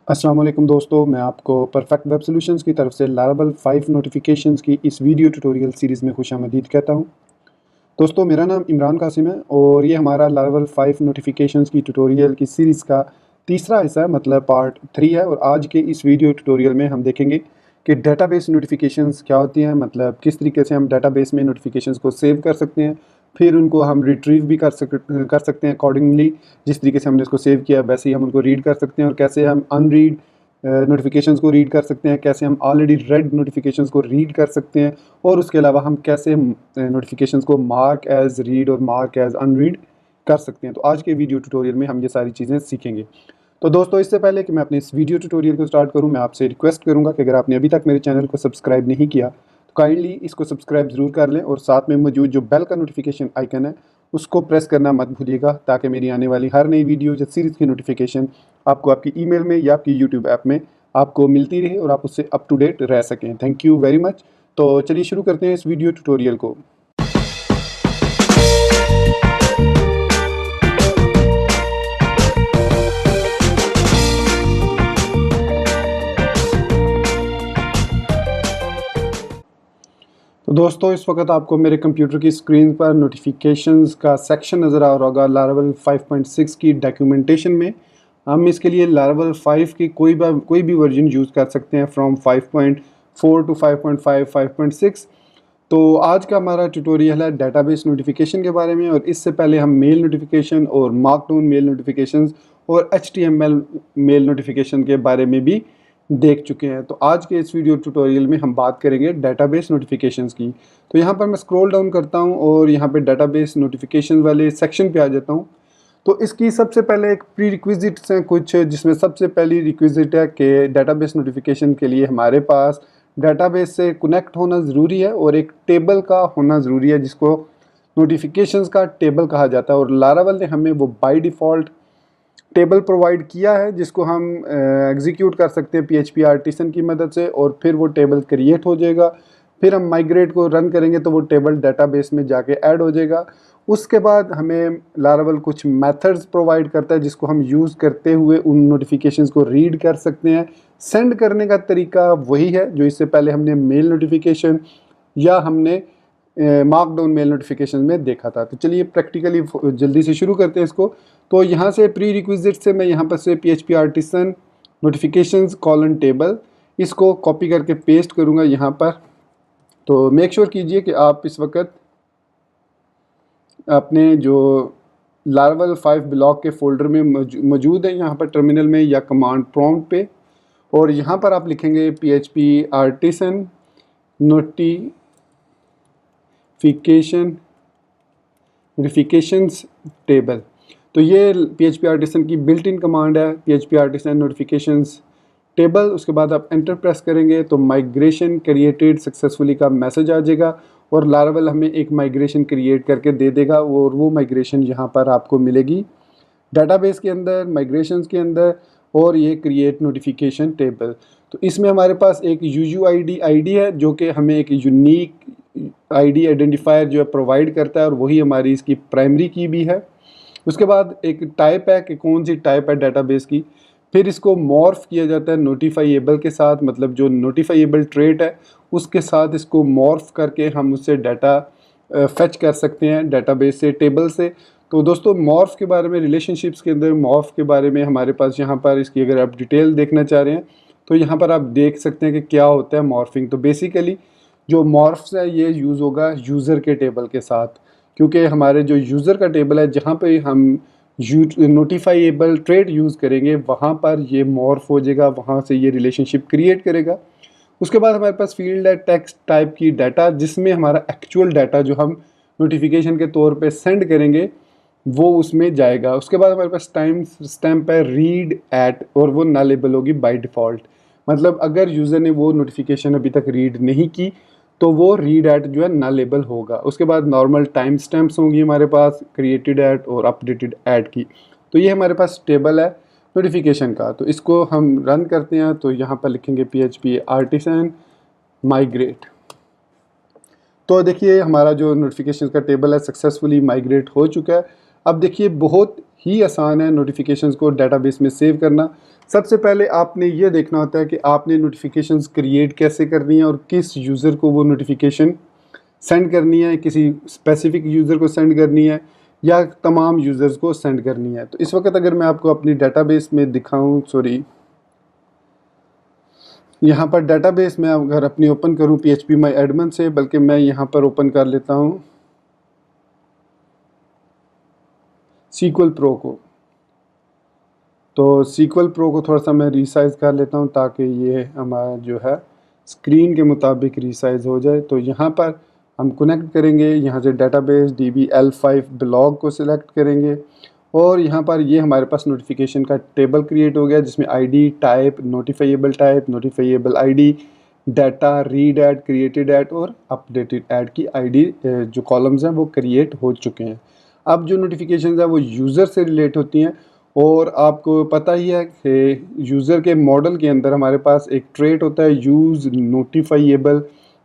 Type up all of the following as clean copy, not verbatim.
अस्सलाम वालेकुम दोस्तों, मैं आपको परफेक्ट वेब सॉल्यूशंस की तरफ से लारावेल 5 नोटिफिकेशंस की इस वीडियो ट्यूटोरियल सीरीज़ में खुशामदीद कहता हूं। दोस्तों, मेरा नाम इमरान कासिम है और ये हमारा लारावेल 5 नोटिफिकेशंस की ट्यूटोरियल की सीरीज़ का तीसरा हिस्सा है, मतलब पार्ट 3 है। और आज के इस वीडियो ट्यूटोरियल में हम देखेंगे कि डेटाबेस नोटिफिकेशंस क्या होती हैं, मतलब किस तरीके से हम डेटाबेस में नोटिफिकेशंस को सेव कर सकते हैं, फिर उनको हम रिट्रीव भी कर सकते हैं अकॉर्डिंगली। जिस तरीके से हमने इसको सेव किया वैसे ही हम उनको रीड कर सकते हैं, और कैसे हम अनरीड नोटिफिकेशंस को रीड कर सकते हैं, कैसे हम ऑलरेडी रेड नोटिफिकेशंस को रीड कर सकते हैं, और उसके अलावा हम कैसे नोटिफिकेशंस को मार्क एज रीड और मार्क एज अनरीड कर सकते हैं। तो आज के वीडियो ट्यूटोरियल में हम ये सारी चीज़ें सीखेंगे। तो दोस्तों, इससे पहले कि मैं अपने इस वीडियो ट्यूटोरियल को स्टार्ट करूं, मैं आपसे रिक्वेस्ट करूंगा कि अगर आपने अभी तक मेरे चैनल को सब्सक्राइब नहीं किया तो काइंडली इसको सब्सक्राइब ज़रूर कर लें, और साथ में मौजूद जो बेल का नोटिफिकेशन आइकन है उसको प्रेस करना मत भूलिएगा, ताकि मेरी आने वाली हर नई वीडियो या सीरीज़ की नोटिफिकेशन आपको आपकी ईमेल में या आपकी यूट्यूब ऐप में आपको मिलती रहे और आप उससे अप टू डेट रह सकें। Thank you very much. तो चलिए शुरू करते हैं इस वीडियो ट्यूटोरियल को। तो दोस्तों, इस वक्त आपको मेरे कंप्यूटर की स्क्रीन पर नोटिफिकेशंस का सेक्शन नज़र आ रहा होगा लारावेल 5.6 की डॉक्यूमेंटेशन में। हम इसके लिए लारावेल 5 की कोई भी वर्जन यूज़ कर सकते हैं, फ्रॉम 5.4 टू 5.5, 5.6। तो आज का हमारा ट्यूटोरियल है डेटाबेस नोटिफिकेशन के बारे में, और इससे पहले हम मेल नोटिफिकेशन और मार्कडाउन मेल नोटिफिकेशंस और HTML मेल नोटिफिकेशन के बारे में भी देख चुके हैं। तो आज के इस वीडियो ट्यूटोरियल में हम बात करेंगे डेटाबेस नोटिफिकेशंस की। तो यहाँ पर मैं स्क्रॉल डाउन करता हूँ और यहाँ पे डेटाबेस नोटिफिकेशन वाले सेक्शन पे आ जाता हूँ। तो इसकी सबसे पहले एक प्री रिक्विजिट्स हैं कुछ, जिसमें सबसे पहली रिक्विजिट है कि डेटाबेस नोटिफिकेशन के लिए हमारे पास डेटाबेस से कनेक्ट होना ज़रूरी है और एक टेबल का होना ज़रूरी है, जिसको नोटिफिकेशंस का टेबल कहा जाता है। और लारावेल ने हमें वो बाय डिफ़ॉल्ट टेबल प्रोवाइड किया है, जिसको हम एग्जीक्यूट कर सकते हैं PHP आर्टिसन की मदद से, और फिर वो टेबल क्रिएट हो जाएगा। फिर हम माइग्रेट को रन करेंगे तो वो टेबल डेटाबेस में जाके ऐड हो जाएगा। उसके बाद हमें लारावेल कुछ मेथड्स प्रोवाइड करता है, जिसको हम यूज़ करते हुए उन नोटिफिकेशंस को रीड कर सकते हैं। सेंड करने का तरीका वही है जो इससे पहले हमने मेल नोटिफिकेशन या हमने मार्कडाउन मेल नोटिफिकेशन में देखा था। तो चलिए प्रैक्टिकली जल्दी से शुरू करते हैं इसको। तो यहाँ से प्री रिक्विजिट से मैं यहाँ पर से PHP artisan notifications colon table इसको कॉपी करके पेस्ट करूँगा यहाँ पर। तो मेक श्योर कीजिए कि आप इस वक्त अपने जो लारावेल 5 ब्लॉक के फोल्डर में मौजूद है, यहाँ पर टर्मिनल में या कमांड प्रॉम्प्ट पे, और यहाँ पर आप लिखेंगे PHP आर्टिसन नोटिफिकेशंस टेबल। तो ये PHP आर्टिसन की बिल्ट इन कमांड है, PHP आर्टिसन नोटिफिकेशंस टेबल। उसके बाद आप एंटर प्रेस करेंगे तो माइग्रेशन क्रिएटेड सक्सेसफुली का मैसेज आ जाएगा, और लारावेल हमें एक माइग्रेशन क्रिएट करके दे देगा, और वो माइग्रेशन यहाँ पर आपको मिलेगी डेटाबेस के अंदर, माइग्रेशंस के अंदर, और ये क्रिएट नोटिफिकेशन टेबल। तो इसमें हमारे पास एक UUID आईडी है, जो कि हमें एक यूनिक आईडी आइडेंटिफायर जो है प्रोवाइड करता है, और वही हमारी इसकी प्राइमरी की भी है। उसके बाद एक टाइप है कि कौन सी टाइप है डेटाबेस की। फिर इसको मॉर्फ किया जाता है नोटिफाइएबल के साथ, मतलब जो नोटिफाइएबल ट्रेट है उसके साथ इसको मॉर्फ करके हम उससे डाटा फेच कर सकते हैं डेटाबेस से, टेबल से। तो दोस्तों, मॉर्फ के बारे में, रिलेशनशिप्स के अंदर मॉर्फ के बारे में हमारे पास यहाँ पर इसकी अगर आप डिटेल देखना चाह रहे हैं तो यहाँ पर आप देख सकते हैं कि क्या होता है मॉर्फिंग। तो बेसिकली जो मॉर्फ्स है ये यूज़ होगा यूज़र के टेबल के साथ, क्योंकि हमारे जो यूज़र का टेबल है जहाँ पे हम नोटिफाइएबल ट्रेड यूज़ करेंगे वहाँ पर ये मॉर्फ हो जाएगा, वहाँ से ये रिलेशनशिप क्रिएट करेगा। उसके बाद हमारे पास फील्ड है टेक्स्ट टाइप की डाटा, जिसमें हमारा एक्चुअल डाटा जो हम नोटिफिकेशन के तौर पे सेंड करेंगे वो उसमें जाएगा। उसके बाद हमारे पास टाइम स्टैम्प है रीड एट, और वो नलेबल होगी बाय डिफ़ॉल्ट। मतलब अगर यूज़र ने वो नोटिफिकेशन अभी तक रीड नहीं की तो वो रीड एट जो है नलेबल होगा। उसके बाद नॉर्मल टाइम स्टैम्प्स होंगी हमारे पास, क्रिएटेड एट और अपडेटेड एट की। तो ये हमारे पास टेबल है नोटिफिकेशन का। तो इसको हम रन करते हैं तो यहाँ पर लिखेंगे PHP आर्टिसन माइग्रेट। तो देखिए हमारा जो नोटिफिकेशन का टेबल है सक्सेसफुली माइग्रेट हो चुका है। अब देखिए बहुत ही आसान है नोटिफिकेशंस को डेटाबेस में सेव करना। सबसे पहले आपने ये देखना होता है कि आपने नोटिफिकेशंस क्रिएट कैसे करनी है और किस यूज़र को वो नोटिफिकेशन सेंड करनी है, किसी स्पेसिफिक यूज़र को सेंड करनी है या तमाम यूज़र्स को सेंड करनी है। तो इस वक्त अगर मैं आपको अपनी डेटाबेस में दिखाऊं, सॉरी, यहाँ पर डेटाबेस में अगर अपनी ओपन करूँ PHP माई एडमिन से, बल्कि मैं यहाँ पर ओपन कर लेता हूँ SQL Pro को। तो SQL Pro को थोड़ा सा मैं रीसाइज़ कर लेता हूँ ताकि ये हमारा जो है स्क्रीन के मुताबिक रीसाइज़ हो जाए। तो यहाँ पर हम कनेक्ट करेंगे, यहाँ से डेटाबेस DBL5 ब्लॉग को सिलेक्ट करेंगे और यहाँ पर ये हमारे पास नोटिफिकेशन का टेबल क्रिएट हो गया जिसमें ID, type, notifiable ID, data, read at, created at और अपडेटेड ऐड की ID जो कॉलम्स हैं वो क्रिएट हो चुके हैं। अब जो नोटिफिकेशन है वो यूज़र से रिलेट होती हैं और आपको पता ही है कि यूज़र के मॉडल के अंदर हमारे पास एक ट्रेट होता है यूज़ नोटिफाइएबल।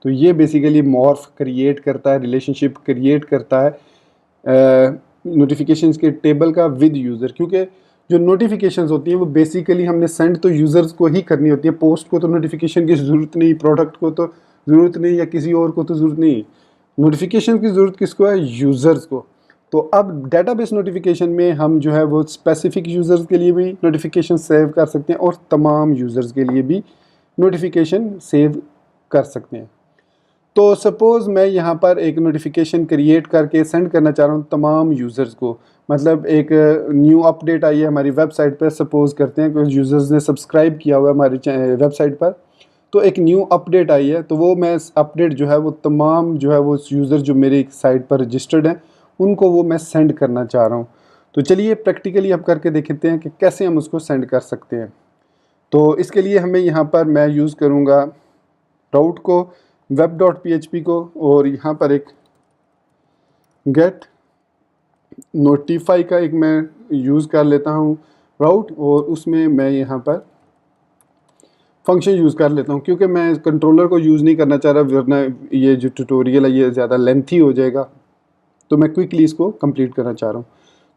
तो ये बेसिकली मॉर्फ क्रिएट करता है, रिलेशनशिप क्रिएट करता है नोटिफिकेशंस के टेबल का विद यूज़र, क्योंकि जो नोटिफिकेशंस होती हैं वो बेसिकली हमने सेंड तो यूज़र्स को ही करनी होती है। पोस्ट को तो नोटिफिकेशन की ज़रूरत नहीं, प्रोडक्ट को तो ज़रूरत नहीं, या किसी और को तो ज़रूरत नहीं। नोटिफिकेशन की ज़रूरत किसको है? यूज़र्स को। तो अब डेटाबेस नोटिफिकेशन में हम जो है वो स्पेसिफिक यूज़र्स के लिए भी नोटिफिकेशन सेव कर सकते हैं और तमाम यूज़र्स के लिए भी नोटिफिकेशन सेव कर सकते हैं। तो सपोज़ मैं यहाँ पर एक नोटिफिकेशन क्रिएट करके सेंड करना चाह रहा हूँ तमाम यूज़र्स को। मतलब एक न्यू अपडेट आई है हमारी वेबसाइट पर, सपोज़ करते हैं कुछ यूज़र्स ने सब्सक्राइब किया हुआ है हमारी वेबसाइट पर, तो एक न्यू अपडेट आई है, तो वो मैं अपडेट जो है वो तमाम जो है वो यूज़र जो मेरी साइट पर रजिस्टर्ड हैं उनको वो मैं सेंड करना चाह रहा हूँ। तो चलिए प्रैक्टिकली अब करके देखते हैं कि कैसे हम उसको सेंड कर सकते हैं। तो इसके लिए हमें यहाँ पर मैं यूज़ करूँगा राउट को, web.php को, और यहाँ पर एक गेट नोटिफाई का एक मैं यूज़ कर लेता हूँ राउट, और उसमें मैं यहाँ पर फंक्शन यूज़ कर लेता हूँ क्योंकि मैं कंट्रोलर को यूज़ नहीं करना चाह रहा, वरना ये जो ट्यूटोरियल है ये ज़्यादा लेंथी हो जाएगा, तो मैं क्विकली इसको कंप्लीट करना चाह रहा हूँ।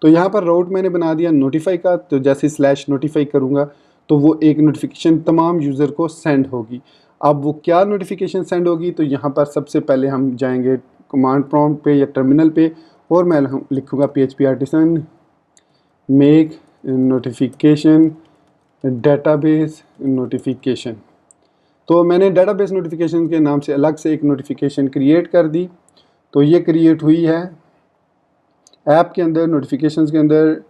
तो यहाँ पर राउट मैंने बना दिया नोटिफाई का, तो जैसे /notify करूँगा तो वो एक नोटिफिकेशन तमाम यूज़र को सेंड होगी। अब वो क्या नोटिफिकेशन सेंड होगी, तो यहाँ पर सबसे पहले हम जाएंगे कमांड प्रॉम्प्ट पे या टर्मिनल पे और मैं लिखूँगा PHP artisan make notification database notification. तो मैंने डेटाबेस नोटिफिकेशन के नाम से अलग से एक नोटिफिकेशन क्रिएट कर दी। तो ये क्रिएट हुई है ऐप के अंदर, नोटिफिकेशंस के अंदर,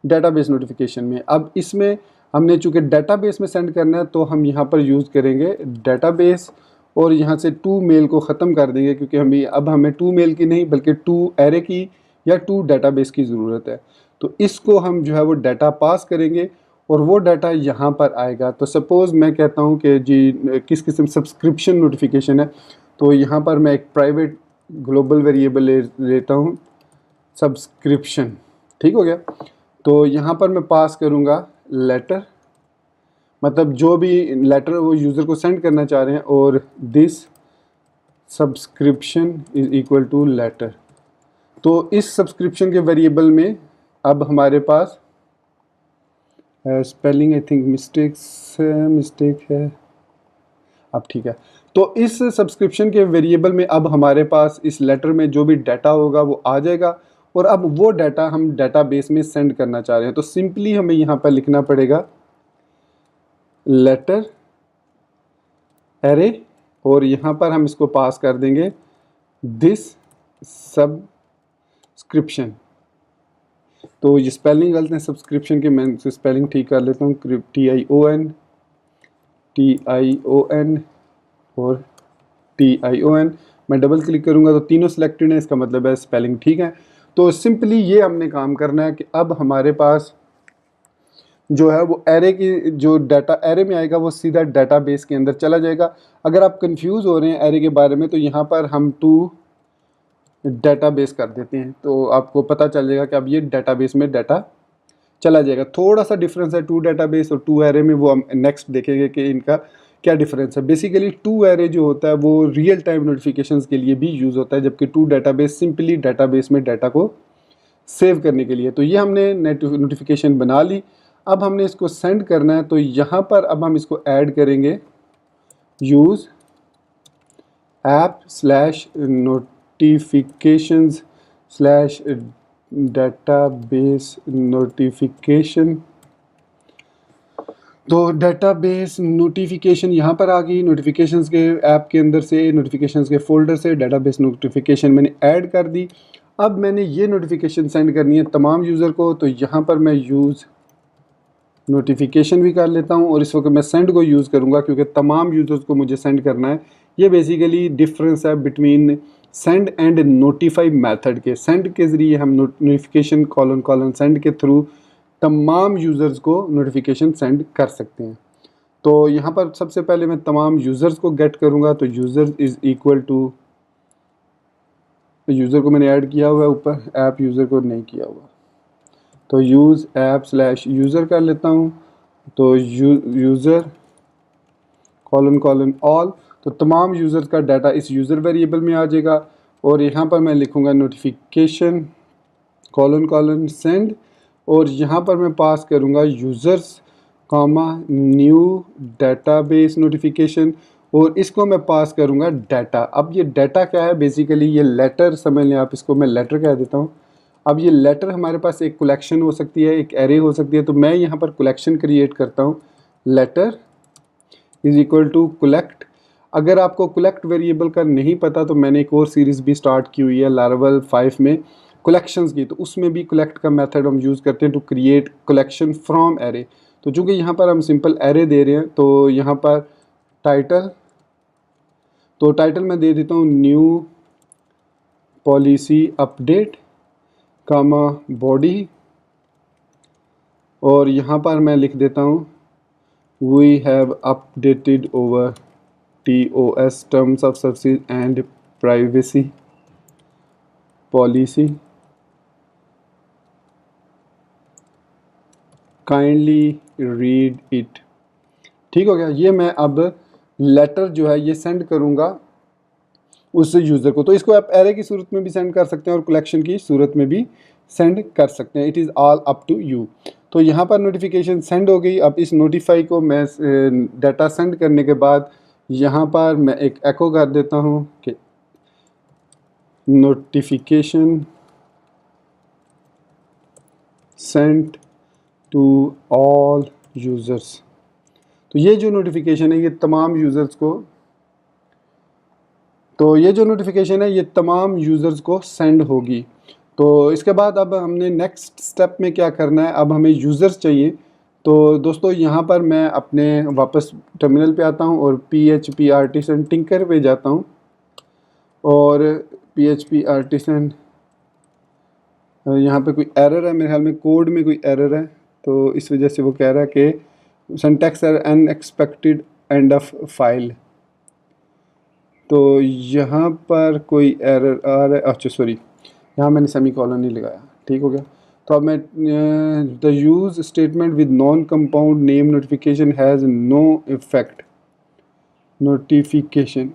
डेटाबेस नोटिफिकेशन में। अब इसमें हमने चूँकि डेटाबेस में सेंड करना है तो हम यहाँ पर यूज़ करेंगे डेटाबेस और यहाँ से टू मेल को ख़त्म कर देंगे, क्योंकि हमें टू मेल की नहीं बल्कि टू एरे की या टू डेटाबेस की ज़रूरत है। तो इसको हम जो है वो डाटा पास करेंगे और वो डाटा यहाँ पर आएगा। तो सपोज़ मैं कहता हूँ कि जी किस किस्म सब्सक्रिप्शन नोटिफिकेशन है, तो यहाँ पर मैं एक प्राइवेट ग्लोबल वेरिएबल लेता हूँ सब्सक्रिप्शन। ठीक हो गया। तो यहाँ पर मैं पास करूँगा लेटर, मतलब जो भी लेटर वो यूज़र को सेंड करना चाह रहे हैं, और this subscription is equal to letter. तो इस सब्सक्रिप्शन के वेरिएबल में अब हमारे पास स्पेलिंग आई थिंक मिस्टेक है, अब ठीक है। तो इस सब्सक्रिप्शन के वेरिएबल में अब हमारे पास इस लेटर में जो भी डाटा होगा वो आ जाएगा, और अब वो डाटा हम डेटाबेस में सेंड करना चाह रहे हैं। तो सिंपली हमें यहाँ पर लिखना पड़ेगा लेटर एरे, और यहाँ पर हम इसको पास कर देंगे दिस सब्सक्रिप्शन। तो ये स्पेलिंग गलत है सब्सक्रिप्शन के, मैं स्पेलिंग ठीक कर लेता हूँ, TION और TION। मैं डबल क्लिक करूँगा तो तीनों सिलेक्टेड है, इसका मतलब है स्पेलिंग ठीक है। तो सिंपली ये हमने काम करना है कि अब हमारे पास जो है वो एरे की जो डाटा एरे में आएगा वो सीधा डेटाबेस के अंदर चला जाएगा। अगर आप कंफ्यूज हो रहे हैं एरे के बारे में तो यहाँ पर हम टू डेटाबेस कर देते हैं, तो आपको पता चल जाएगा कि अब ये डेटाबेस में डाटा चला जाएगा। थोड़ा सा डिफरेंस है टू डेटाबेस और टू एरे में, वो हम नेक्स्ट देखेंगे कि इनका क्या डिफरेंस है। बेसिकली टू एरे जो होता है वो रियल टाइम नोटिफिकेशंस के लिए भी यूज़ होता है, जबकि टू डेटाबेस सिंपली डेटाबेस में डाटा को सेव करने के लिए। तो ये हमने नोटिफिकेशन बना ली। अब हमने इसको सेंड करना है, तो यहाँ पर अब हम इसको ऐड करेंगे use app slash notifications slash database notification. तो डेटाबेस नोटिफिकेशन यहाँ पर आ गई। नोटिफिकेशंस के ऐप के अंदर से, नोटिफिकेशंस के फोल्डर से डेटाबेस नोटिफिकेशन मैंने ऐड कर दी। अब मैंने ये नोटिफिकेशन सेंड करनी है तमाम यूज़र को, तो यहाँ पर मैं यूज़ नोटिफिकेशन भी कर लेता हूँ और इस वक्त मैं सेंड को यूज़ करूँगा क्योंकि तमाम यूज़र्स को मुझे सेंड करना है। ये बेसिकली डिफरेंस है between send and notify method के। सेंड के ज़रिए हम नोटिफिकेशन कॉलन सेंड के थ्रू तमाम यूज़र्स को नोटिफिकेशन सेंड कर सकते हैं। तो यहाँ पर सबसे पहले मैं तमाम यूज़र्स को गेट करूँगा, तो user is equal to, user को मैंने ऐड किया हुआ है ऊपर, ऐप यूज़र को नहीं किया हुआ, तो यूज़ ऐप स्लैश यूज़र कर लेता हूँ। तो यूज़र कॉलन ऑल, तो तमाम यूज़र्स का डाटा इस यूज़र वेरिएबल में आ जाएगा। और यहाँ पर मैं लिखूँगा नोटिफिकेशन कॉलन सेंड, और यहाँ पर मैं पास करूँगा यूज़र्स कामा न्यू डेटाबेस नोटिफिकेशन, और इसको मैं पास करूँगा डाटा। अब ये डाटा क्या है, बेसिकली ये लेटर समझ लें आप, इसको मैं लेटर कह देता हूँ। अब ये लेटर हमारे पास एक कलेक्शन हो सकती है, एक एरे हो सकती है, तो मैं यहाँ पर कलेक्शन क्रिएट करता हूँ। Letter is equal to collect. अगर आपको कलेक्ट वेरिएबल का नहीं पता तो मैंने एक और सीरीज़ भी स्टार्ट की हुई है लारावेल 5 में कलेक्शंस की, तो उसमें भी कलेक्ट का मेथड हम यूज़ करते हैं to create collection from array. तो चूँकि यहाँ पर हम सिंपल एरे दे रहे हैं, तो यहाँ पर टाइटल, तो टाइटल मैं दे देता हूँ new policy update comma body, और यहाँ पर मैं लिख देता हूँ we have updated over TOS terms of service and privacy policy, kindly read it. ठीक हो गया। ये मैं अब लेटर जो है ये सेंड करूँगा उस यूज़र को। तो इसको आप एरे की सूरत में भी सेंड कर सकते हैं और कलेक्शन की सूरत में भी सेंड कर सकते हैं। It is all up to you. तो यहाँ पर नोटिफिकेशन सेंड हो गई। अब इस नोटिफाई को मैं डाटा सेंड करने के बाद यहाँ पर मैं एक एको कर देता हूँ कि notification send to all users. तो ये जो नोटिफिकेशन है ये तमाम यूज़र्स को, तो ये जो नोटिफिकेशन है ये तमाम यूज़र्स को सेंड होगी। तो इसके बाद अब हमने नेक्स्ट स्टेप में क्या करना है, अब हमें यूज़र्स चाहिए। तो दोस्तों यहाँ पर मैं अपने वापस टर्मिनल पे आता हूँ और PHP आर्टिसन टिंकर पे जाता हूँ, और PHP आर्टिसन यहाँ पे कोई एरर है, मेरे ख्याल में कोड में कोई एरर है, तो इस वजह से वो कह रहा है कि syntax error unexpected end of file. तो यहाँ पर कोई एरर आ रहा है, अच्छा सॉरी, यहाँ मैंने सेमीकोलन नहीं लगाया, ठीक हो गया। तो अब मैं the use statement with non compound name notification has no effect notification.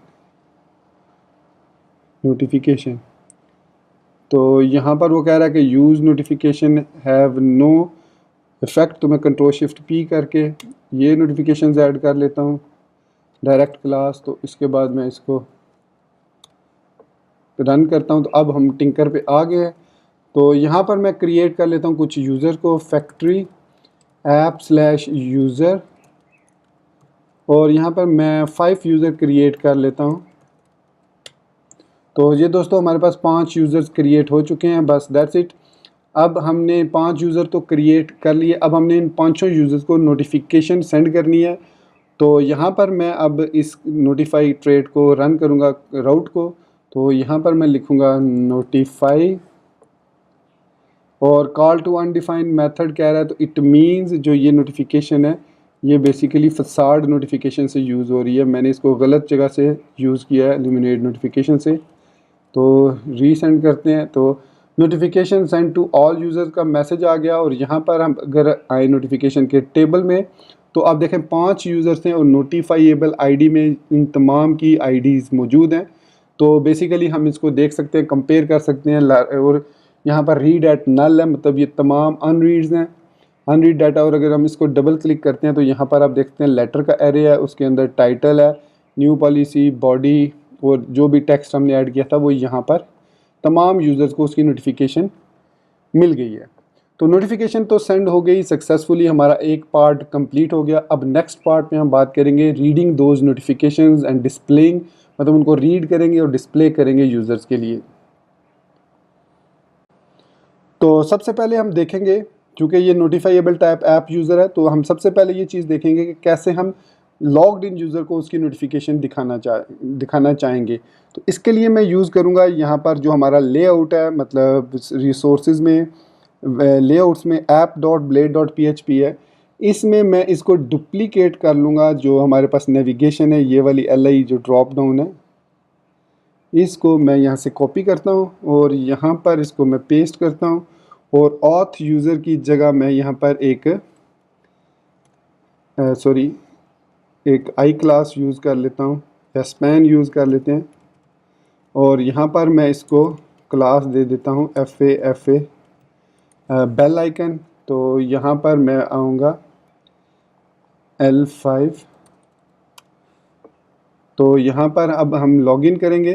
तो यहाँ पर वो कह रहा है कि use notification have no effect, तो मैं Ctrl+Shift+P करके ये नोटिफिकेशन ऐड कर लेता हूँ डायरेक्ट क्लास। तो इसके बाद मैं इसको रन करता हूँ। तो अब हम टिंकर पे आ गए। तो यहाँ पर मैं क्रिएट कर लेता हूँ कुछ यूज़र को, फैक्ट्री ऐप स्लैश यूज़र, और यहाँ पर मैं 5 यूज़र क्रिएट कर लेता हूँ। तो ये दोस्तों हमारे पास 5 यूज़र्स क्रिएट हो चुके हैं, बस दैट्स इट। अब हमने 5 यूज़र तो क्रिएट कर लिए, अब हमने इन 5 यूज़र्स को नोटिफिकेशन सेंड करनी है। तो यहाँ पर मैं अब इस नोटिफाई ट्रेड को रन करूँगा राउट को। तो यहाँ पर मैं लिखूँगा नोटिफाई, और कॉल टू अनडिफाइंड मेथड कह रहा है, तो इट मीन्स जो ये नोटिफिकेशन है ये बेसिकली फसाड नोटिफिकेशन से यूज़ हो रही है। मैंने इसको गलत जगह से यूज़ किया है, एलिमिनेट नोटिफिकेशन से। तो रीसेंड करते हैं। तो notification send to all users का मैसेज आ गया, और यहाँ पर हम अगर आए नोटिफिकेशन के टेबल में तो आप देखें 5 यूज़र्स हैं और नोटिफाइएबल आईडी में इन तमाम की आईडीज़ मौजूद हैं। तो बेसिकली हम इसको देख सकते हैं, कंपेयर कर सकते हैं, और यहाँ पर रीड एट नल है, मतलब ये तमाम अनरीड्स हैं, अनरीड डाटा। और अगर हम इसको डबल क्लिक करते हैं तो यहाँ पर आप देखते हैं लेटर का एरे है, उसके अंदर टाइटल है, न्यू पॉलिसी, बॉडी, और जो भी टेक्स्ट हमने ऐड किया था वो यहाँ पर तमाम यूज़र्स को उसकी नोटिफिकेशन मिल गई है। तो नोटिफिकेशन तो सेंड हो गई सक्सेसफुली, हमारा एक पार्ट कंप्लीट हो गया। अब नेक्स्ट पार्ट में हम बात करेंगे reading those notifications and displaying, मतलब उनको रीड करेंगे और डिस्प्ले करेंगे यूज़र्स के लिए। तो सबसे पहले हम देखेंगे, क्योंकि ये नोटिफाइएबल टाइप ऐप यूज़र है, तो हम सबसे पहले ये चीज़ देखेंगे कि कैसे हम लॉग्ड इन यूज़र को उसकी नोटिफिकेशन दिखाना चाहेंगे। तो इसके लिए मैं यूज़ करूँगा यहाँ पर जो हमारा लेआउट है, मतलब रिसोर्सेज में लेआउट्स में app.blade.php है, इसमें मैं इसको डुप्लीकेट कर लूँगा। जो हमारे पास नेविगेशन है, ये वाली LI जो ड्रॉप डाउन है, इसको मैं यहाँ से कॉपी करता हूँ और यहाँ पर इसको मैं पेस्ट करता हूँ। और ऑथ यूज़र की जगह मैं यहाँ पर एक आई क्लास यूज़ कर लेता हूँ, या स्पैन यूज़ कर लेते हैं। और यहाँ पर मैं इसको क्लास दे देता हूँ FA बेल आइकन। तो यहाँ पर मैं आऊँगा L5। तो यहाँ पर अब हम लॉगिन करेंगे,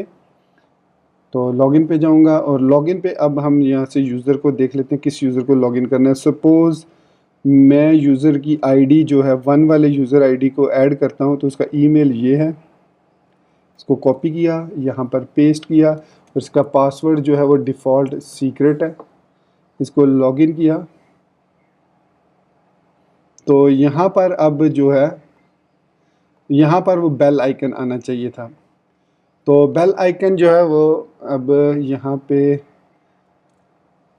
तो लॉगिन पे जाऊँगा और लॉगिन पे अब हम यहाँ से यूज़र को देख लेते हैं किस यूज़र को लॉगिन करना है। सपोज़ मैं यूज़र की आईडी जो है 1 वाले यूज़र आईडी को ऐड करता हूँ, तो उसका ईमेल ये है। इसको कॉपी किया, यहाँ पर पेस्ट किया, और इसका पासवर्ड जो है वो डिफ़ॉल्ट सीक्रेट है। इसको लॉगिन किया, तो यहाँ पर अब जो है यहाँ पर वो बेल आइकन आना चाहिए था। तो बेल आइकन जो है वो अब यहाँ पे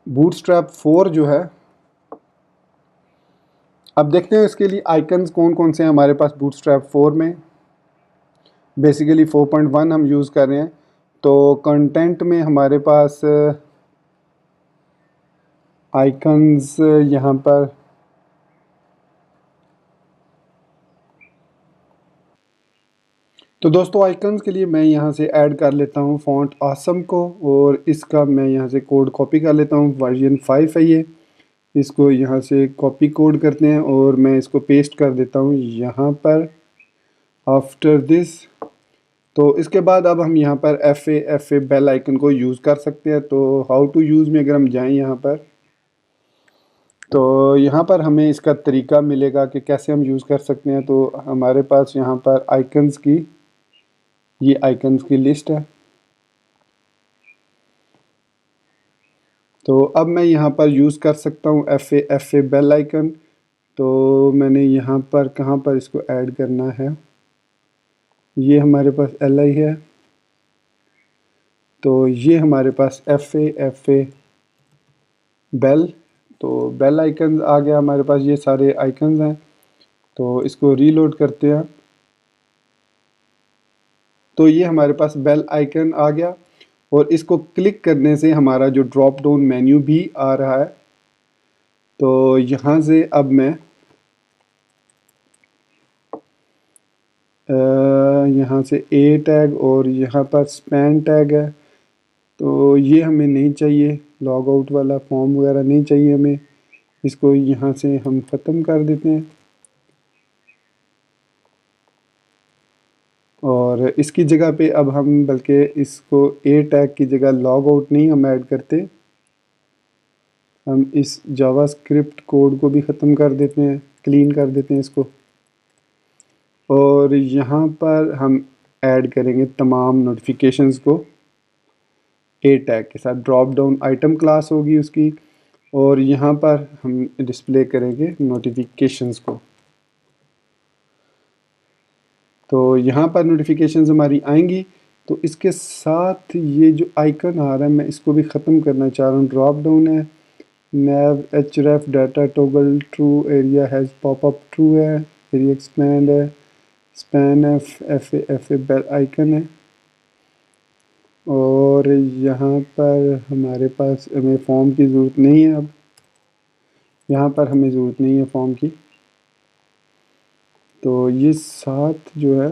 बूटस्ट्रैप 4 जो है, अब देखते हैं इसके लिए आइकन्स कौन कौन से हैं हमारे पास बूटस्ट्रैप 4 में। बेसिकली 4.1 हम यूज़ कर रहे हैं। तो कंटेंट में हमारे पास आइकन्स यहाँ पर तो दोस्तों आइकन्स के लिए मैं यहाँ से ऐड कर लेता हूँ फ़ॉन्ट आसम को, और इसका मैं यहाँ से कोड कॉपी कर लेता हूँ। वर्जन 5 है ये, इसको यहाँ से कॉपी कोड करते हैं और मैं इसको पेस्ट कर देता हूँ यहाँ पर आफ्टर दिस। तो इसके बाद अब हम यहाँ पर FA बेल आइकन को यूज़ कर सकते हैं। तो हाउ टू यूज़ में अगर हम जाएं यहाँ पर, तो यहाँ पर हमें इसका तरीका मिलेगा कि कैसे हम यूज़ कर सकते हैं। तो हमारे पास यहाँ पर आइकन्स की ये आइकन्स की लिस्ट है। तो अब मैं यहाँ पर यूज़ कर सकता हूँ FA बेल आइकन। तो मैंने यहाँ पर कहाँ पर इसको ऐड करना है, ये हमारे पास LI है, तो ये हमारे पास FA बेल। तो बेल आइकन आ गया हमारे पास, ये सारे आइकन्स हैं। तो इसको रीलोड करते हैं, तो ये हमारे पास बेल आइकन आ गया। और इसको क्लिक करने से हमारा जो ड्रॉप डाउन मेन्यू भी आ रहा है। तो यहाँ से अब मैं यहाँ से A टैग और यहाँ पर स्पैन टैग है, तो ये हमें नहीं चाहिए, लॉग आउट वाला फॉर्म वगैरह नहीं चाहिए हमें। इसको यहाँ से हम ख़त्म कर देते हैं। और इसकी जगह पे अब हम बल्कि इसको A टैग की जगह लॉग आउट नहीं हम ऐड करते, हम इस जावास्क्रिप्ट कोड को भी ख़त्म कर देते हैं, क्लीन कर देते हैं इसको। और यहाँ पर हम ऐड करेंगे तमाम नोटिफिकेशंस को A टैग के साथ, ड्रॉप डाउन आइटम क्लास होगी उसकी, और यहाँ पर हम डिस्प्ले करेंगे नोटिफिकेशंस को। तो यहाँ पर नोटिफिकेशंस हमारी आएंगी। तो इसके साथ ये जो आइकन आ रहा है मैं इसको भी ख़त्म करना चाह रहा हूँ। ड्रॉप डाउन है, nav href data toggle true, area has popup true है, एरिया एक्सपैंड है, स्पैन FA बेल आइकन है। और यहाँ पर हमारे पास हमें फॉर्म की ज़रूरत नहीं है। अब यहाँ पर हमें ज़रूरत नहीं है फॉर्म की। तो ये साथ जो है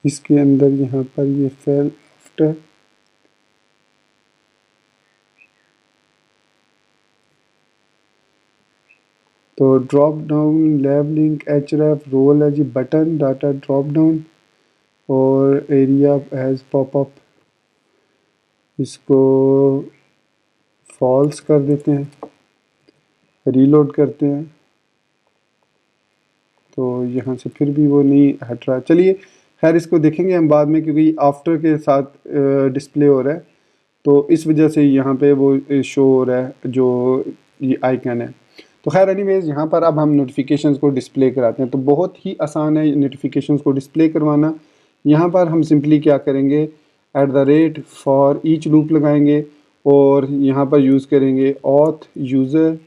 इसके अंदर यहाँ पर ये फेल आफ्टर, तो drop down lab link href role है जी बटन डाटा ड्रॉप डाउन और एरिया एज पॉपअप, इसको फॉल्स कर देते हैं, रीलोड करते हैं तो यहाँ से फिर भी वो नहीं हट रहा। चलिए खैर इसको देखेंगे हम बाद में, क्योंकि आफ्टर के साथ डिस्प्ले हो रहा है तो इस वजह से यहाँ पे वो शो हो रहा है जो ये आइकन है। तो खैर एनीवेज यहाँ पर अब हम नोटिफिकेशंस को डिस्प्ले कराते हैं। तो बहुत ही आसान है नोटिफिकेशंस को डिस्प्ले करवाना। यहाँ पर हम सिंपली क्या करेंगे, at the rate for each loop लगाएंगे और यहाँ पर यूज़ करेंगे ऑथ यूज़र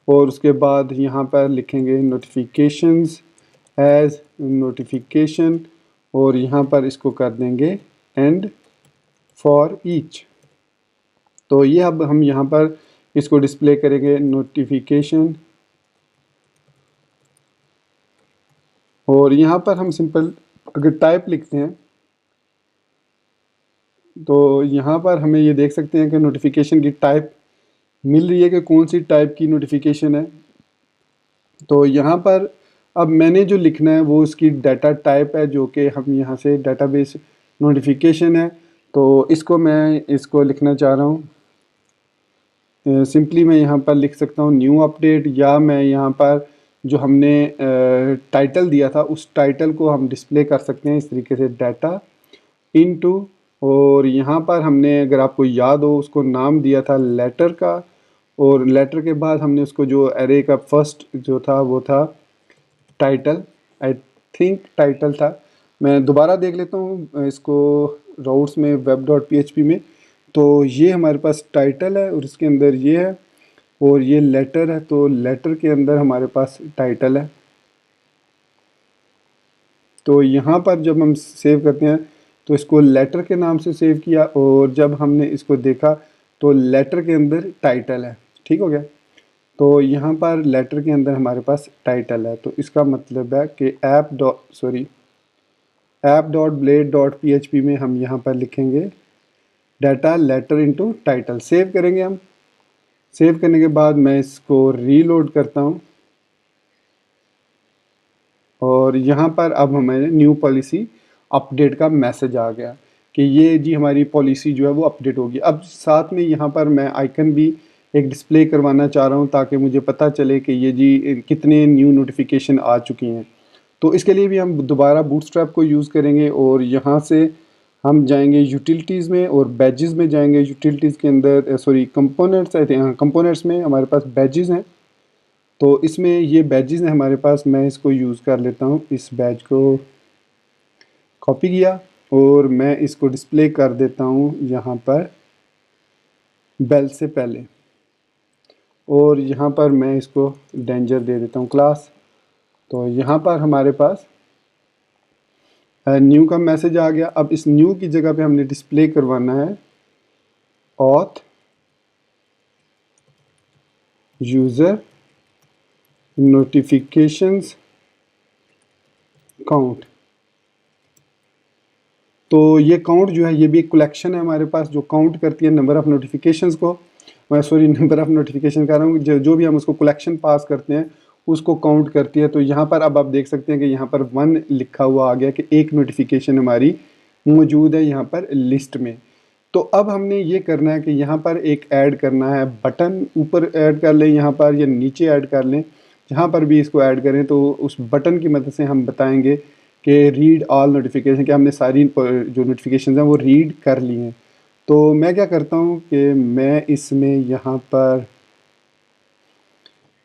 और उसके बाद यहाँ पर लिखेंगे नोटिफिकेशंस एज नोटिफिकेशन और यहाँ पर इसको कर देंगे एंड फॉर ईच। तो ये अब हम यहाँ पर इसको डिस्प्ले करेंगे नोटिफिकेशन और यहाँ पर हम सिंपल अगर टाइप लिखते हैं तो यहाँ पर हमें ये देख सकते हैं कि नोटिफिकेशन की टाइप मिल रही है कि कौन सी टाइप की नोटिफिकेशन है। तो यहाँ पर अब मैंने जो लिखना है वो उसकी डाटा टाइप है जो कि हम यहाँ से डाटाबेस नोटिफिकेशन है, तो इसको लिखना चाह रहा हूँ। सिंपली मैं यहाँ पर लिख सकता हूँ न्यू अपडेट, या मैं यहाँ पर जो हमने टाइटल दिया था उस टाइटल को हम डिस्प्ले कर सकते हैं इस तरीके से डाटा इनटू, और यहाँ पर हमने अगर आपको याद हो उसको नाम दिया था लेटर का और लेटर के बाद हमने उसको जो एरे का फर्स्ट जो था वो था टाइटल, आई थिंक टाइटल था। मैं दोबारा देख लेता हूँ इसको राउट्स में web.php में। तो ये हमारे पास टाइटल है और इसके अंदर ये है और ये लेटर है, तो लेटर के अंदर हमारे पास टाइटल है। तो यहाँ पर जब हम सेव करते हैं तो इसको लेटर के नाम से सेव किया और जब हमने इसको देखा तो लेटर के अंदर टाइटल है। ठीक हो गया। तो यहाँ पर लेटर के अंदर हमारे पास टाइटल है, तो इसका मतलब है कि app.blade.php में हम यहाँ पर लिखेंगे data letter into title. Save करेंगे हम। सेव करने के बाद मैं इसको रीलोड करता हूँ और यहाँ पर अब हमें न्यू पॉलिसी अपडेट का मैसेज आ गया कि ये जी हमारी पॉलिसी जो है वो अपडेट होगी। अब साथ में यहाँ पर मैं आइकन भी एक डिस्प्ले करवाना चाह रहा हूँ ताकि मुझे पता चले कि ये जी कितने न्यू नोटिफिकेशन आ चुकी हैं। तो इसके लिए भी हम दोबारा बूटस्ट्रैप को यूज़ करेंगे और यहाँ से हम जाएंगे यूटिलिटीज़ में और बैजेस में जाएंगे। यूटिलिटीज़ के अंदर कंपोनेंट्स आए थे, हाँ कंपोनेंट्स में हमारे पास बैजेस हैं। तो इसमें ये बैजेस हैं हमारे पास, मैं इसको यूज़ कर लेता हूँ। इस बैज को कॉपी किया और मैं इसको डिस्प्ले कर देता हूँ यहाँ पर बेल से पहले, और यहाँ पर मैं इसको डेंजर दे देता हूँ क्लास। तो यहाँ पर हमारे पास न्यू का मैसेज आ गया। अब इस न्यू की जगह पे हमने डिस्प्ले करवाना है ऑथ यूज़र नोटिफिकेशंस काउंट। तो ये काउंट जो है ये भी एक कलेक्शन है हमारे पास जो काउंट करती है नंबर ऑफ़ नोटिफिकेशंस को। मैं नंबर ऑफ़ नोटिफिकेशन कर रहा हूँ, जो भी हम उसको कलेक्शन पास करते हैं उसको काउंट करती है। तो यहाँ पर अब आप देख सकते हैं कि यहाँ पर 1 लिखा हुआ आ गया कि एक नोटिफिकेशन हमारी मौजूद है यहाँ पर लिस्ट में। तो अब हमने ये करना है कि यहाँ पर एक ऐड करना है बटन, ऊपर ऐड कर लें यहाँ पर या नीचे ऐड कर लें, जहाँ पर भी इसको ऐड करें तो उस बटन की मदद से हम बताएंगे कि रीड ऑल नोटिफिकेशन, कि हमने सारी जो नोटिफिकेशन हैं वो रीड कर ली हैं। तो मैं क्या करता हूँ कि मैं इसमें यहाँ पर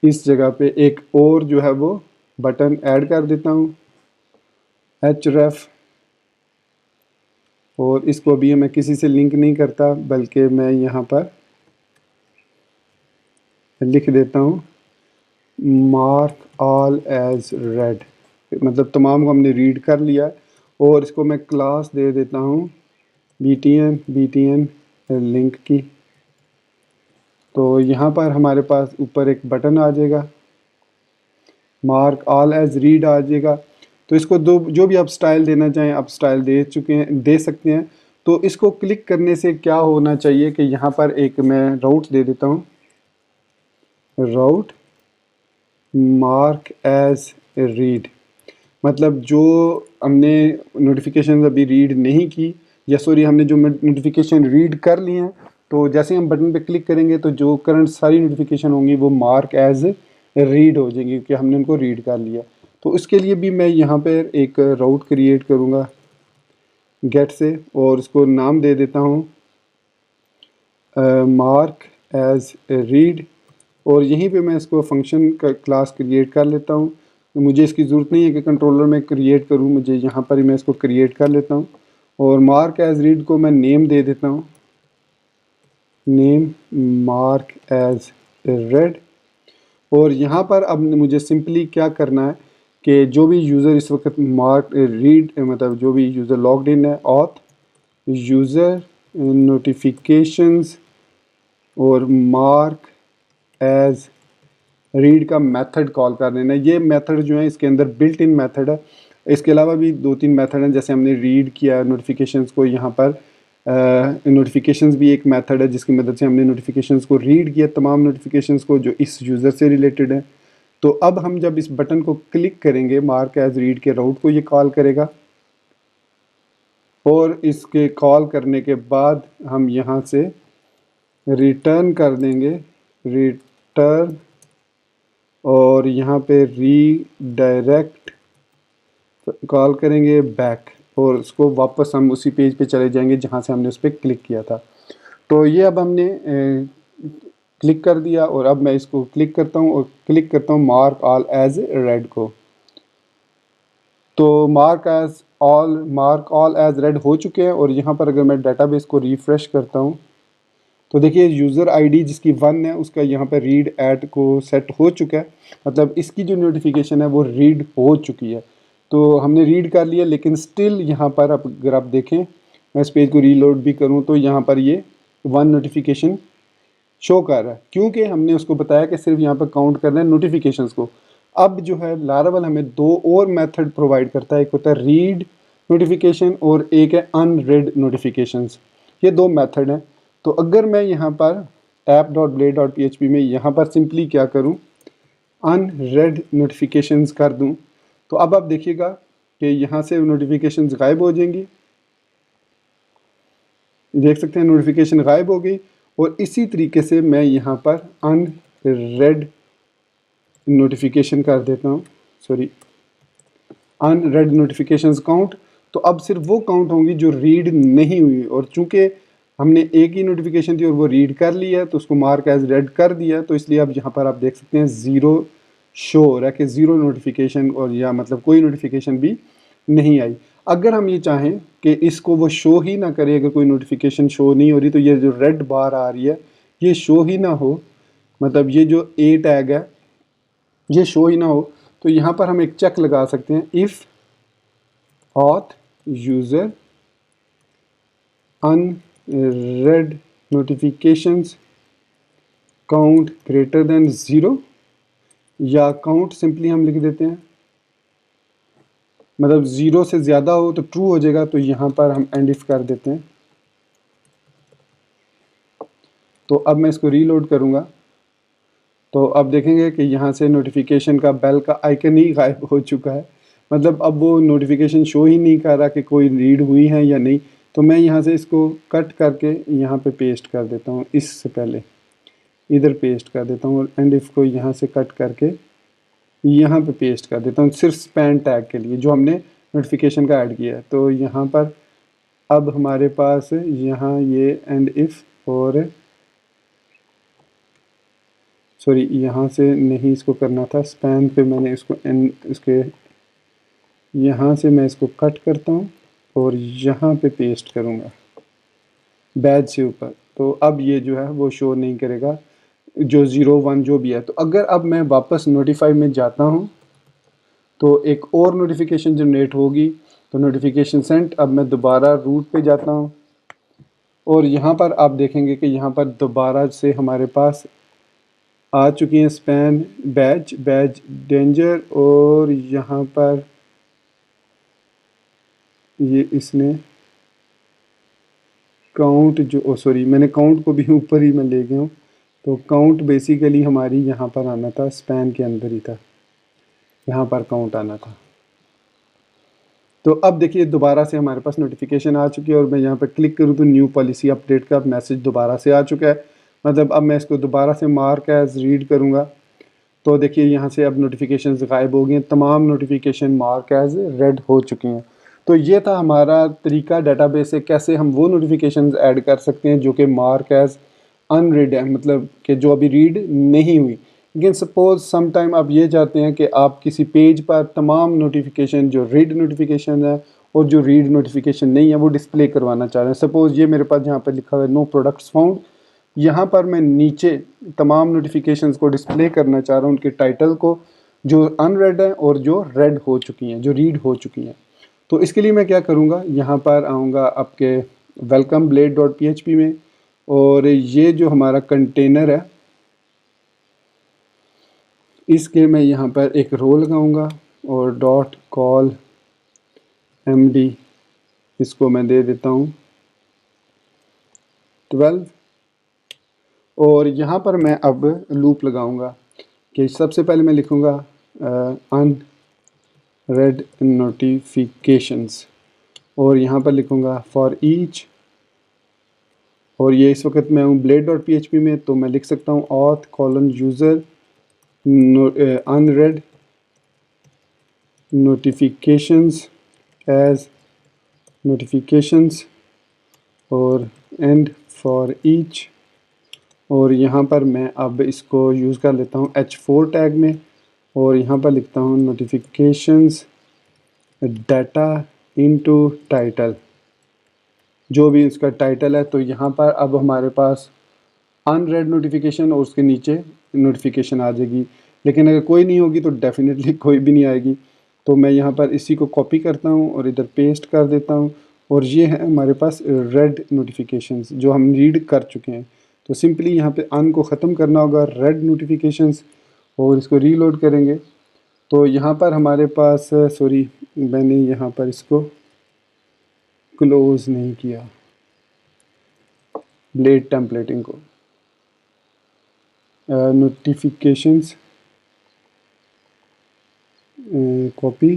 इस जगह पे एक और जो है वो बटन ऐड कर देता हूँ href, और इसको अभी मैं किसी से लिंक नहीं करता बल्कि मैं यहाँ पर लिख देता हूँ मार्क ऑल एज रेड, मतलब तमाम को हमने रीड कर लिया। और इसको मैं क्लास दे देता हूँ btn लिंक की। तो यहाँ पर हमारे पास ऊपर एक बटन आ जाएगा, मार्क ऑल एज रीड आ जाएगा। तो इसको दो जो भी आप स्टाइल देना चाहें आप स्टाइल दे चुके हैं, दे सकते हैं। तो इसको क्लिक करने से क्या होना चाहिए कि यहाँ पर एक मैं राउट दे देता हूँ, राउट मार्क एज रीड। मतलब जो हमने नोटिफिकेशन अभी रीड नहीं की, या सॉरी हमने जो नोटिफिकेशन रीड कर ली हैं, तो जैसे हम बटन पे क्लिक करेंगे तो जो करंट सारी नोटिफिकेशन होंगी वो मार्क एज रीड हो जाएंगी क्योंकि हमने उनको रीड कर लिया। तो इसके लिए भी मैं यहाँ पर एक राउट क्रिएट करूँगा गेट से, और इसको नाम दे देता हूँ मार्क एज रीड, और यहीं पे मैं इसको फंक्शन का क्लास क्रिएट कर लेता हूँ। मुझे इसकी ज़रूरत नहीं है कि कंट्रोलर में क्रिएट करूँ, मुझे यहाँ पर ही मैं इसको क्रिएट कर लेता हूँ। और मार्क एज रीड को मैं नेम दे देता हूँ, नेम मार्क एज रेड। और यहाँ पर अब मुझे सिंपली क्या करना है कि जो भी यूज़र इस वक्त मार्क रीड मतलब जो भी यूज़र लॉग्ड इन है, ऑथ यूज़र नोटिफिकेशंस और मार्क एज रीड का मेथड कॉल कर देना। ये मेथड जो है इसके अंदर बिल्ट इन मेथड है। इसके अलावा भी 2-3 मेथड हैं, जैसे हमने रीड किया नोटिफिकेशंस को, यहाँ पर नोटिफिकेशंस भी एक मेथड है जिसकी मदद से हमने नोटिफिकेशंस को रीड किया, तमाम नोटिफिकेशंस को जो इस यूज़र से रिलेटेड है। तो अब हम जब इस बटन को क्लिक करेंगे मार्क एज रीड के राउट को ये कॉल करेगा, और इसके कॉल करने के बाद हम यहाँ से रिटर्न कर देंगे रिटर्न, और यहाँ पे रीडायरेक्ट कॉल करेंगे बैक, और उसको वापस हम उसी पेज पे चले जाएंगे जहाँ से हमने उस पर क्लिक किया था। तो ये अब हमने क्लिक कर दिया, और अब मैं इसको क्लिक करता हूँ और क्लिक करता हूँ मार्क ऑल एज रेड को। तो मार्क ऑल एज रेड हो चुके हैं। और यहाँ पर अगर मैं डाटाबेस को रिफ़्रेश करता हूँ तो देखिए यूज़र आईडी जिसकी 1 है उसका यहाँ पर रीड एट को सेट हो चुका है, मतलब इसकी जो नोटिफिकेशन है वो रीड हो चुकी है। तो हमने रीड कर लिया, लेकिन स्टिल यहाँ पर अगर आप देखें, मैं इस पेज को रीलोड भी करूँ तो यहाँ पर ये 1 नोटिफिकेशन शो कर रहा है, क्योंकि हमने उसको बताया कि सिर्फ यहाँ पर काउंट करना है नोटिफिकेशंस को। अब जो है लारावल हमें 2 और मेथड प्रोवाइड करता है, एक होता है रीड नोटिफिकेशन और एक है अनरीड नोटिफिकेशंस। ये 2 मेथड हैं। तो अगर मैं यहाँ पर app.blade.php में यहाँ पर सिंपली क्या करूँ, अनरेड नोटिफिकेशंस कर दूँ, तो अब आप देखिएगा कि यहाँ से नोटिफिकेशंस गायब हो जाएंगी। देख सकते हैं नोटिफिकेशन गायब हो गई। और इसी तरीके से मैं यहाँ पर अनरेड नोटिफिकेशन कर देता हूँ, सॉरी अनरेड नोटिफिकेशंस काउंट। तो अब सिर्फ वो काउंट होंगी जो रीड नहीं हुई, और चूंकि हमने एक ही नोटिफिकेशन थी और वो रीड कर लिया तो उसको मार्क एज रेड कर दिया, तो इसलिए अब यहाँ पर आप देख सकते हैं 0 शो हो रहा है कि 0 नोटिफिकेशन, और या मतलब कोई नोटिफिकेशन भी नहीं आई। अगर हम ये चाहें कि इसको वो शो ही ना करे, अगर कोई नोटिफिकेशन शो नहीं हो रही, तो ये जो रेड बार आ रही है ये शो ही ना हो, मतलब ये जो ए टैग है ये शो ही ना हो, तो यहाँ पर हम एक चेक लगा सकते हैं, if auth user unread notifications count greater than 0, या काउंट सिंपली हम लिख देते हैं, मतलब 0 से ज़्यादा हो तो ट्रू हो जाएगा, तो यहाँ पर हम एंड इफ कर देते हैं। तो अब मैं इसको रीलोड करूँगा तो अब देखेंगे कि यहाँ से नोटिफिकेशन का बेल का आइकन ही गायब हो चुका है, मतलब अब वो नोटिफिकेशन शो ही नहीं कर रहा कि कोई रीड हुई है या नहीं। तो मैं यहाँ से इसको कट करके यहाँ पे पेस्ट कर देता हूँ, इससे पहले इधर पेस्ट कर देता हूँ, और एंड इफ को यहाँ से कट करके यहाँ पे पेस्ट कर देता हूँ, सिर्फ स्पैन टैग के लिए जो हमने नोटिफिकेशन का ऐड किया है। तो यहाँ पर अब हमारे पास यहाँ ये एंड इफ़, और सॉरी यहाँ से नहीं इसको करना था, स्पैन पे मैंने इसको इसके यहाँ से मैं इसको कट करता हूँ और यहाँ पे पेस्ट करूँगा बैच से ऊपर। तो अब ये जो है वो शो नहीं करेगा जो 0-1 जो भी है। तो अगर अब मैं वापस नोटिफाई में जाता हूँ तो एक और नोटिफिकेशन जनरेट होगी, तो नोटिफिकेशन सेंट। अब मैं दोबारा रूट पे जाता हूँ और यहाँ पर आप देखेंगे कि यहाँ पर दोबारा से हमारे पास आ चुकी हैं स्पैन बैच डेंजर, और यहाँ पर ये इसने काउंट जो सॉरी मैंने काउंट को भी ऊपर ही मैं ले गया हूँ। तो काउंट बेसिकली हमारी यहाँ पर आना था, स्पैन के अंदर ही था, यहाँ पर काउंट आना था। तो अब देखिए दोबारा से हमारे पास नोटिफिकेशन आ चुकी है और मैं यहाँ पर क्लिक करूँ तो न्यू पॉलिसी अपडेट का मैसेज दोबारा से आ चुका है। मतलब अब मैं इसको दोबारा से मार्क एज रीड करूँगा तो देखिए यहाँ से अब नोटिफिकेशंस गायब हो गई हैं, तमाम नोटिफिकेशन मार्क एज रेड हो चुकी हैं। तो ये था हमारा तरीका डेटाबेस से कैसे हम वो नोटिफिकेशंस ऐड कर सकते हैं जो कि मार्क एज अनरीड है, मतलब कि जो अभी रीड नहीं हुई। लेकिन सपोज सम टाइम आप ये चाहते हैं कि आप किसी पेज पर तमाम नोटिफिकेशन जो रीड नोटिफिकेशन है और जो रीड नोटिफिकेशन नहीं है वो डिस्प्ले करवाना चाह रहे हैं। सपोज ये मेरे पास यहाँ पर लिखा हुआ है नो प्रोडक्ट्स फाउंड, यहाँ पर मैं नीचे तमाम नोटिफिकेशंस को डिस्प्ले करना चाह रहा हूँ, उनके टाइटल को, जो अनरेड है और जो रेड हो चुकी हैं, जो रीड हो चुकी हैं। तो इसके लिए मैं क्या करूँगा, यहाँ पर आऊँगा आपके वेलकम ब्लेड डॉट PHP में और ये जो हमारा कंटेनर है इसके मैं यहाँ पर एक रो लगाऊंगा और डॉट कॉल MD इसको मैं दे देता हूँ 12 और यहाँ पर मैं अब लूप लगाऊंगा कि सबसे पहले मैं लिखूँगा अनरेड नोटिफिकेशंस और यहाँ पर लिखूँगा फॉर ईच, और ये इस वक्त मैं हूँ ब्लेड डॉट PHP में तो मैं लिख सकता हूँ auth colon user unread notifications as notifications और एंड फॉर ईच, और यहाँ पर मैं अब इसको यूज़ कर लेता हूँ H4 टैग में और यहाँ पर लिखता हूँ नोटिफिकेशंस डाटा इनटू टाइटल, जो भी इसका टाइटल है। तो यहाँ पर अब हमारे पास अनरेड नोटिफिकेशन और उसके नीचे नोटिफिकेशन आ जाएगी, लेकिन अगर कोई नहीं होगी तो डेफिनेटली कोई भी नहीं आएगी। तो मैं यहाँ पर इसी को कॉपी करता हूँ और इधर पेस्ट कर देता हूँ और ये है हमारे पास रेड नोटिफिकेशंस जो हम रीड कर चुके हैं। तो सिंपली यहाँ पे अन को ख़त्म करना होगा, रेड नोटिफिकेशंस, और इसको रीलोड करेंगे तो यहाँ पर हमारे पास सॉरी मैंने यहाँ पर इसको क्लोज़ नहीं किया ब्लेड टेम्पलेटिंग को, नोटिफिकेशंस कॉपी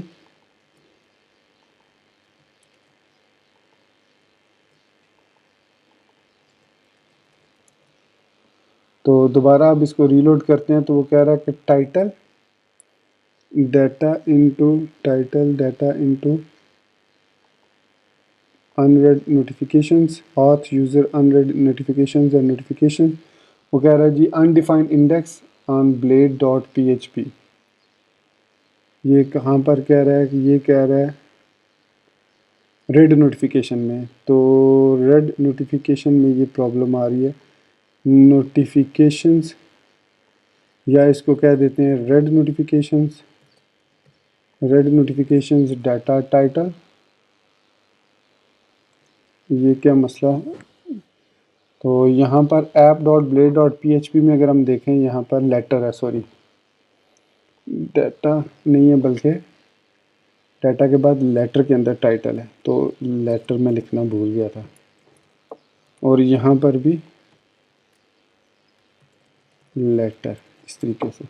तो दोबारा अब इसको रीलोड करते हैं तो वो कह रहा है कि title data into unread notifications auth user unread notifications and notification. वो कह रहा है जी undefined index on blade dot PHP। ये कहाँ पर कह रहा है कि ये कह रहा है रेड नोटिफिकेशन में, तो रेड नोटिफिकेशन में ये प्रॉब्लम आ रही है। नोटिफिकेशंस या इसको कह देते हैं रेड नोटिफिकेशंस डाटा टाइटल। ये क्या मसला है? तो यहाँ पर app dot blade dot PHP में अगर हम देखें यहाँ पर लेटर है, सॉरी डाटा नहीं है बल्कि डाटा के बाद लेटर के अंदर टाइटल है, तो लेटर में लिखना भूल गया था। और यहाँ पर भी लेटर इस तरीके से।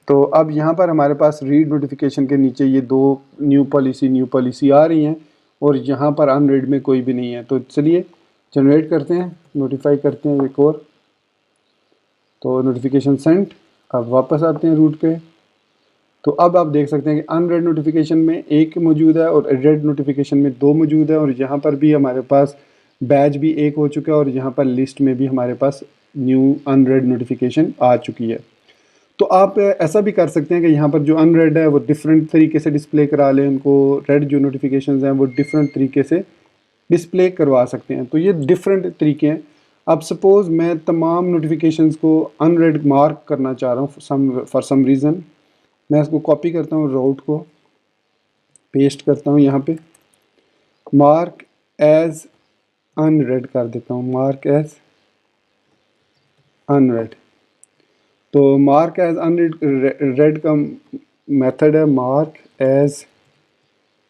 तो अब यहाँ पर हमारे पास रीड नोटिफिकेशन के नीचे ये दो न्यू पॉलिसी आ रही हैं और यहाँ पर अनरीड में कोई भी नहीं है। तो चलिए जनरेट करते हैं, नोटिफाई करते हैं एक और। तो नोटिफिकेशन सेंट, अब वापस आते हैं रूट पे। तो अब आप देख सकते हैं कि अनरेड नोटिफिकेशन में एक मौजूद है और रेड नोटिफिकेशन में दो मौजूद है, और यहाँ पर भी हमारे पास बैच भी एक हो चुका है और यहाँ पर लिस्ट में भी हमारे पास न्यू अनरेड नोटिफिकेशन आ चुकी है। तो आप ऐसा भी कर सकते हैं कि यहाँ पर जो अनरेड है वो डिफरेंट तरीके से डिस्प्ले करा लें, उनको रेड जो नोटिफिकेशंस हैं वो डिफरेंट तरीके से डिस्प्ले करवा सकते हैं। तो ये डिफरेंट तरीके हैं। अब सपोज़ मैं तमाम नोटिफिकेशंस को अनरेड मार्क करना चाह रहा हूँ फॉर सम रीज़न, मैं इसको कॉपी करता हूँ, राउट को पेस्ट करता हूँ, यहाँ पे मार्क एज अनरेड कर देता हूँ, मार्क एज अनरेड। तो मार्क एज अनरेड रेड का मेथड है मार्क एज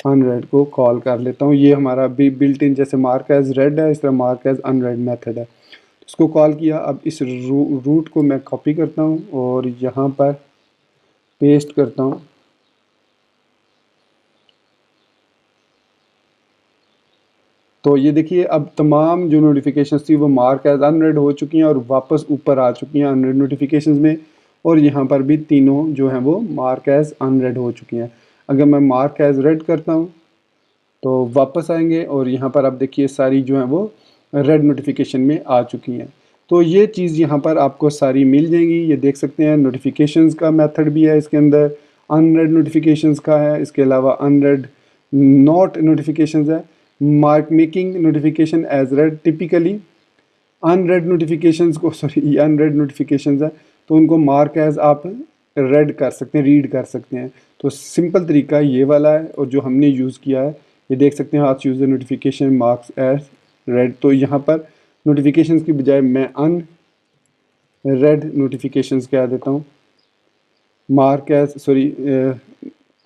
अनरेड को कॉल कर लेता हूँ। ये हमारा भी बिल्ट इन जैसे मार्क एज रेड है, इस तरह मार्क एज अनरेड मेथड है। इसको कॉल किया। अब इस रूट को मैं कॉपी करता हूँ और यहाँ पर पेस्ट करता हूँ। तो ये देखिए अब तमाम जो नोटिफिकेशंस थी वो मार्क एज अनरेड हो चुकी हैं और वापस ऊपर आ चुकी हैं अनरेड नोटिफिकेशंस में, और यहाँ पर भी तीनों जो हैं वो मार्क एज अनरेड हो चुकी हैं। अगर मैं मार्क एज रेड करता हूँ तो वापस आएंगे और यहाँ पर आप देखिए सारी जो हैं वो रेड नोटिफिकेशन में आ चुकी हैं। तो ये चीज़ यहाँ पर आपको सारी मिल जाएंगी। ये देख सकते हैं नोटिफिकेशंस का मेथड भी है इसके अंदर, अनरेड नोटिफिकेशंस का है, इसके अलावा अनरेड नॉट नोटिफिकेशंस है, mark making notification as read. Typically unread notifications को सॉरी अनरेड नोटिफिकेशंस है तो उनको मार्क एज आप रेड कर सकते हैं, रीड कर सकते हैं। तो सिंपल तरीका ये वाला है और जो हमने यूज़ किया है ये देख सकते हैं, आज user notification marks as read. तो यहाँ पर नोटिफिकेशंस की बजाय मैं अन रेड नोटिफिकेशंस कह देता हूँ, मार्क एज सॉरी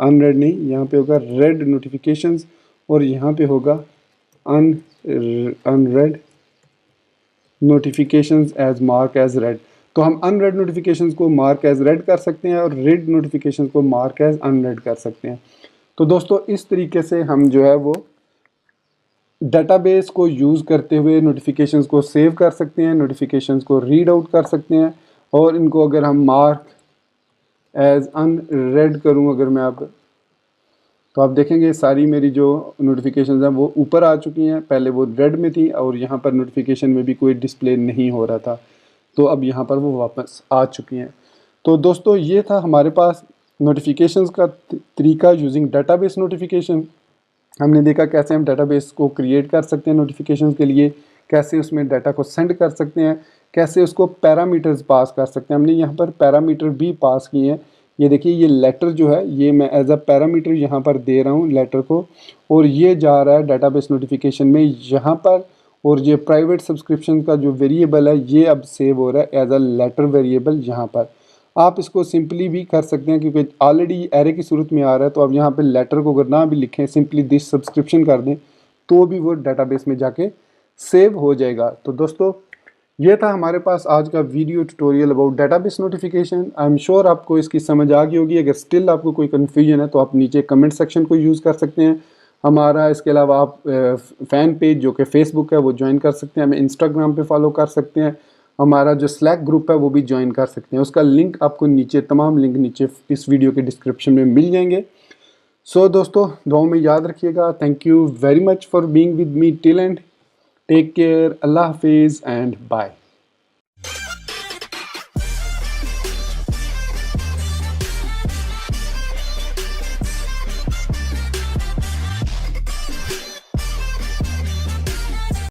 अनरेड नहीं, यहाँ पे होगा रेड नोटिफिकेशंस और यहाँ पे होगा unread notifications as mark as read. तो हम अनरेड नोटिफिकेशंस को मार्क एज रेड कर सकते हैं और रेड नोटिफिकेशंस को मार्क एज अनरेड कर सकते हैं। तो दोस्तों इस तरीके से हम जो है वो डेटाबेस को यूज़ करते हुए नोटिफिकेशंस को सेव कर सकते हैं, नोटिफिकेशंस को रीड आउट कर सकते हैं, और इनको अगर हम मार्क एज अनरेड करूँ अगर मैं अब, तो आप देखेंगे सारी मेरी जो नोटिफिकेशंस हैं वो ऊपर आ चुकी हैं। पहले वो रेड में थी और यहाँ पर नोटिफिकेशन में भी कोई डिस्प्ले नहीं हो रहा था, तो अब यहाँ पर वो वापस आ चुकी हैं। तो दोस्तों ये था हमारे पास नोटिफिकेशंस का तरीका यूजिंग डेटाबेस नोटिफिकेशन। हमने देखा कैसे हम डेटाबेस को क्रिएट कर सकते हैं नोटिफिकेशंस के लिए, कैसे उसमें डाटा को सेंड कर सकते हैं, कैसे उसको पैरामीटर्स पास कर सकते हैं। हमने यहाँ पर पैरामीटर भी पास किए हैं। ये देखिए ये लेटर जो है ये मैं एज अ पैरामीटर यहाँ पर दे रहा हूँ लेटर को, और ये जा रहा है डेटाबेस नोटिफिकेशन में यहाँ पर, और ये प्राइवेट सब्सक्रिप्शन का जो वेरिएबल है ये अब सेव हो रहा है एज अ लेटर वेरिएबल यहाँ पर। आप इसको सिंपली भी कर सकते हैं क्योंकि ऑलरेडी एरे की सूरत में आ रहा है, तो आप यहाँ पे लेटर को अगर ना भी लिखें, सिंपली दिस सब्सक्रिप्शन कर दें तो भी वो डेटाबेस में जाके सेव हो जाएगा। तो दोस्तों ये था हमारे पास आज का video tutorial about database notification. I am sure आपको इसकी समझ आ गई होगी। अगर स्टिल आपको कोई कन्फ्यूजन है तो आप नीचे कमेंट सेक्शन को यूज़ कर सकते हैं हमारा। इसके अलावा आप फ़ैन पेज जो कि फेसबुक है वो ज्वाइन कर सकते हैं, हमें इंस्टाग्राम पे फॉलो कर सकते हैं, हमारा जो स्लैक ग्रुप है वो भी ज्वाइन कर सकते हैं। उसका लिंक आपको नीचे, तमाम लिंक नीचे इस वीडियो के डिस्क्रिप्शन में मिल जाएंगे। सो दोस्तों दुआओं में याद रखिएगा। Thank you very much for being with me till end. Take care, अल्लाह हाफिज़ एंड बाय।